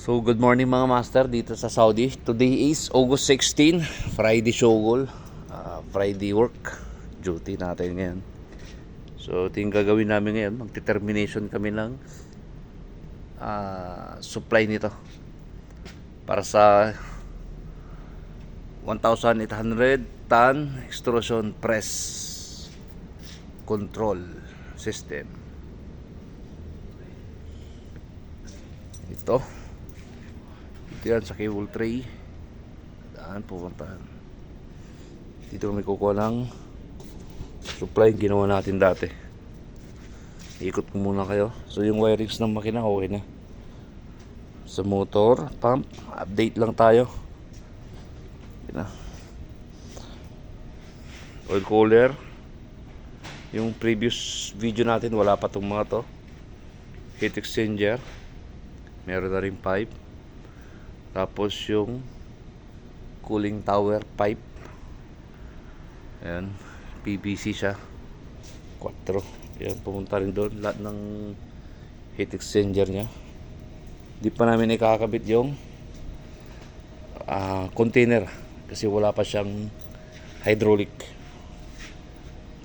So good morning mga master dito sa Saudi. Today is August 16, Friday showgol, Friday work duty natin ngayon. So ito yung gagawin namin ngayon. Magdetermination kami ng supply nito para sa 1,800 ton extrusion press control system. Ito yan sa cable tray. Daan pupuntahan. Dito kami kukuha ng supply yung ginawa natin dati. Ikot ko muna kayo. So yung wirings ng makina okay na. Sa motor, pump, update lang tayo. Yan na. Oil cooler. Yung previous video natin wala pa itong mga to. Heat exchanger. Meron na rin pipe. Tapos yung cooling tower pipe. Ayan, PVC siya. 4. Ayan, pumunta rin doon. Lahat ng heat exchanger nya. Di pa namin ikakabit yung container. Kasi wala pa siyang hydraulic.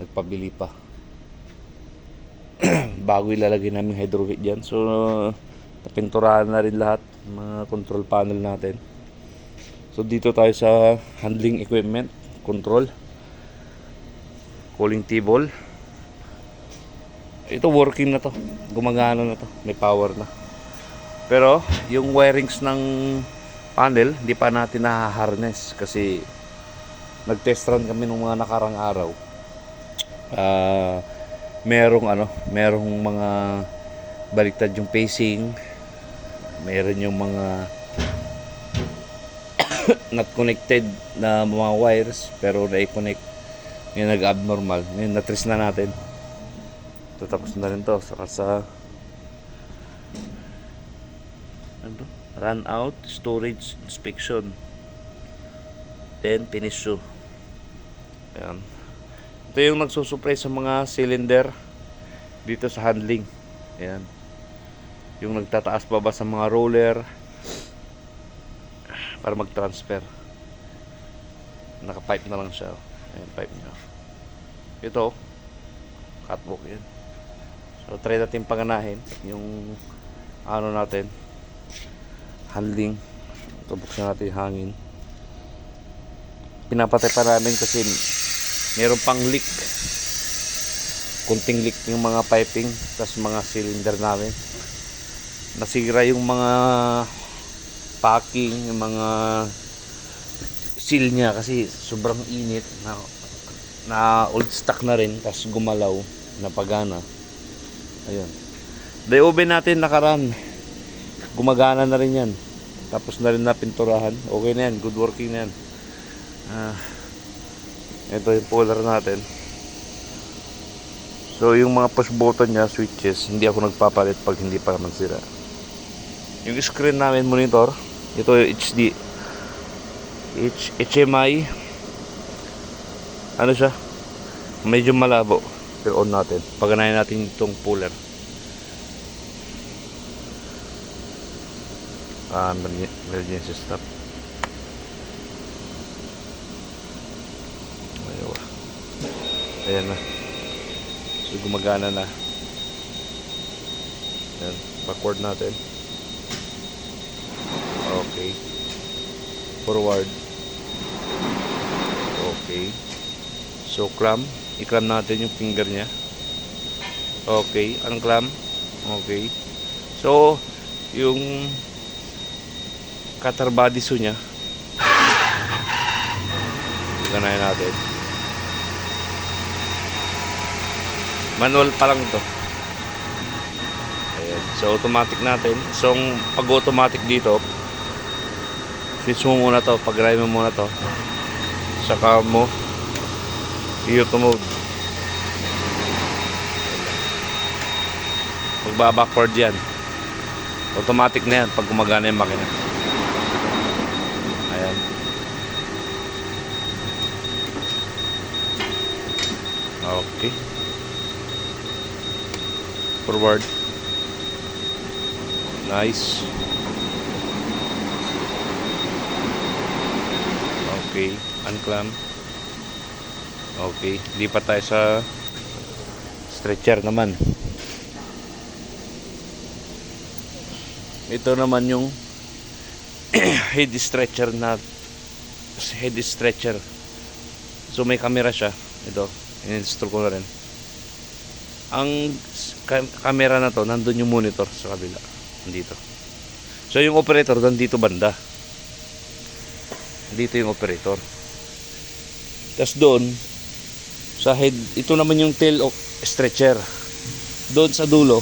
Nagpabili pa. Bago ilalagay namin hydraulic dyan. So napinturahan na rin lahat mga control panel natin. So dito tayo sa handling equipment, control, cooling table. Ito working na to, gumagana na to, may power na. Pero yung wirings ng panel hindi pa natin na-harness kasi nag-test run kami nung mga nakarang araw. Merong mga baliktad yung pacing. Meron yung mga not connected na mga wires pero na-connect ngayon, nag-abnormal. Ngayon na-trace na natin. Tapos na rin to sa run out storage inspection, then finish shoe. Ayan. Ito yung nagsusupply sa mga cylinder dito sa handling. Ayan. Yung nagtataas pa ba sa mga roller para mag-transfer. Naka-pipe na lang siya. Ayan, pipe niya. Ito, catwalk yan. So, try natin paganahin yung natin, handling. Ito, buksan natin yung hangin. Pinapatay pa namin kasi meron pang leak. Kunting leak yung mga piping, tas mga cylinder namin. Nasira yung mga packing, yung mga seal nya kasi sobrang init na old stock na rin, tapos gumalaw na pagana. Ayun, the oven natin nakaraan, gumagana na rin yan, tapos na rin na pinturahan. Okay na yan, good working na yan. Ito yung puller natin. So yung mga push button nya, switches, hindi ako nagpapalit pag hindi pa naman sira. Yung screen namin monitor, ito yung HMI. Ano siya? Medyo malabo. Pero on natin. Paganayin natin itong puller. Emergency stop. Ayan na. So gumagana na. Ayan. Backward natin. Okay. Forward. Okay. So clamp, i-clamp natin yung finger nya. Okay, unclamp. Okay. So yung cutter body so nya, ganahin natin. Manual pa lang to. Ayan. So automatic natin. So pag automatic dito, switch mo muna to, pag-drive mo muna to, saka mo i-auto mode. Magba-backward yan, automatic na yan pag gumagana yung makina. Ayan. Okay. Forward. Nice. Okay, unclamp. Okay, lipat tayo sa stretcher naman. Ito naman yung head stretcher na head stretcher. So may camera siya. Ito, in-install ko na rin. Ang camera na to, nandun yung monitor sa kabila. Nandito. So yung operator nandito banda. Dito yung operator. Tapos doon sa head, ito naman yung tail stretcher. Doon sa dulo.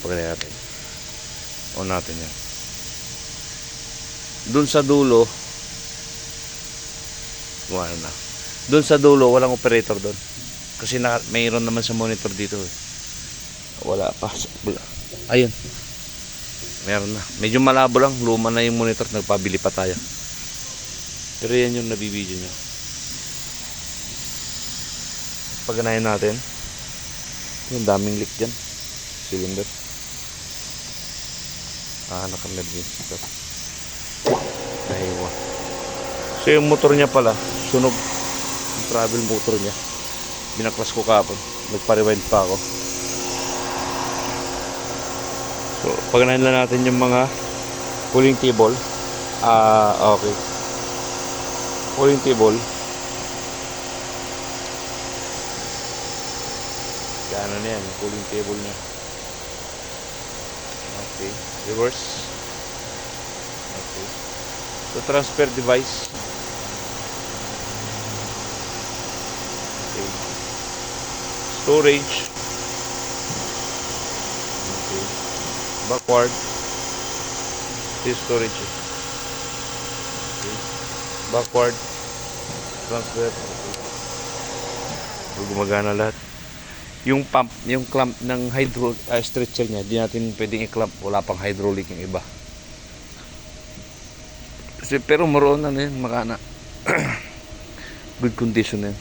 Pagkaya natin. On natin yan. Doon sa dulo, wala na. Doon sa dulo, walang operator doon. Kasi mayroon naman sa monitor dito eh. Wala pa. Ayun. Meron na. Medyo malabo lang. Luma na yung monitor. Nagpabili pa tayo. Pero yan yung nabibidyo nyo. Paganahin natin. Yung daming leak dyan. Cylinder. Naka-emergency ito. Nahiwa. So yung motor niya pala, sunog. Yung travel motor niya. Binaklas ko kapon. Nagpa-rewind pa ako. So paganahin lang natin yung mga cooling table. Okay. Cooling table. Kaya na yan, yung cooling table niya. Okay, reverse. Okay. So transfer device. Okay. Storage. Okay. Backward. This storage. Okay. Backward. Transfer. Okay. So, gumagana lahat. Yung pump, yung clamp ng stretcher niya, di natin pwedeng i-clamp, wala pang hydraulic yung iba. Kasi, pero maroon na yun, makana. Good condition na yun.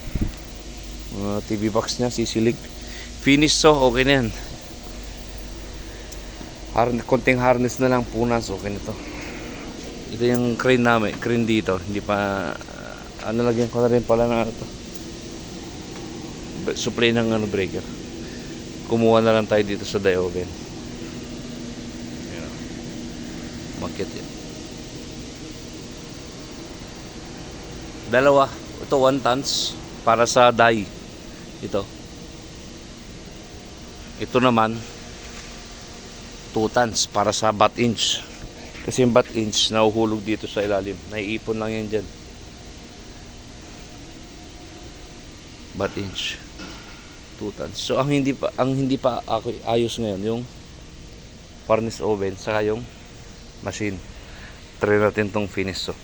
TV box niya, sisilig. Finish so, okay na yan. Konting harness na lang, punas, okay na to. Ito yung crane namin, crane dito, hindi pa, lagyan ko na rin pala na ito. Supply ng breaker. Kumuha na lang tayo dito sa die oven. Ayan. Makit yan. Dalawa. Ito 1 tons para sa die. Ito. Ito naman 2 tons para sa butt inch. Kasi yung butt inch nahuhulog dito sa ilalim. Naiipon lang yan dyan. Butt inch. 2 tons. So ang hindi pa ayos ngayon yung furnace oven saka yung machine. Try natin tong finish so.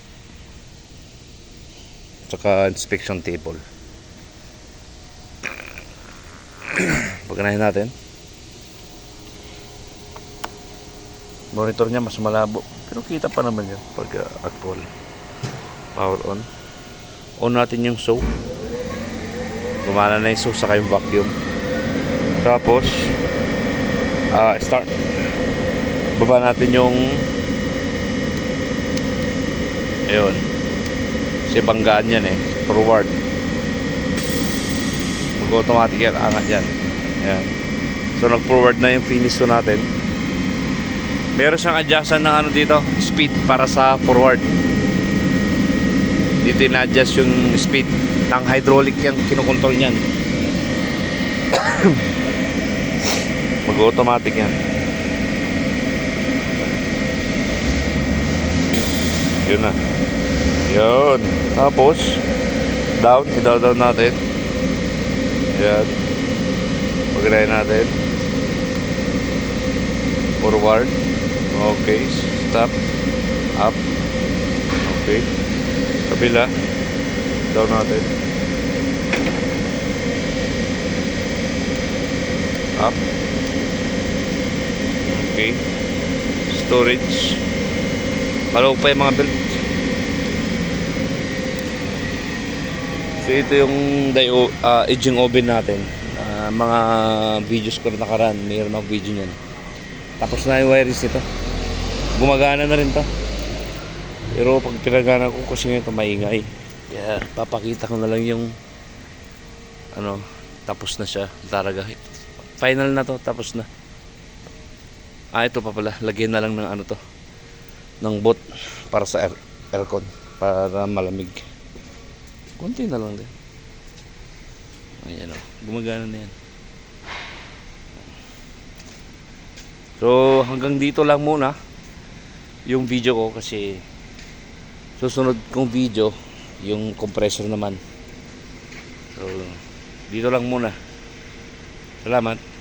Saka inspection table. Paganahin natin. Monitor niya mas malabo pero kita pa naman yun pag actual. Power on. On natin yung saw. Gumana na yung saw saka yung vacuum. Tapos start. Baba natin yung ayun. Kasi banggaan yan eh. Forward. Mag-automatic yan. Angat yan. Ayan. So nag-forward na yung finish to natin. Meron siyang adjustan ng dito. Speed para sa forward. Dito in-adjust yung speed ng hydraulic yung kinokontrol niyan. Mag-automatic yan. Yun na. Yun. Tapos down. I-down natin. Yan. Pag-gray natin. Forward. Okay. Stop. Up. Okay. Kabila. Down natin. Up. Okay. Storage. Malawag pa yung mga belt. So ito yung aging oven natin. Mga videos ko na nakaraan. Mayroon akong video nyan. Tapos na yung wires nito. Gumagana na rin to. Pero pag pinagana ko kasi ito maingay. Kaya papakita ko na lang yung ano, tapos na siya talaga. Final na to, tapos na. Ito pa pala, lagyan na lang ng ano to, ng boot para sa aircon, para malamig. Konti na lang din. Ayan o, gumagana na yan. So hanggang dito lang muna yung video ko, kasi susunod kong video yung compressor naman. So dito lang muna. Salamat.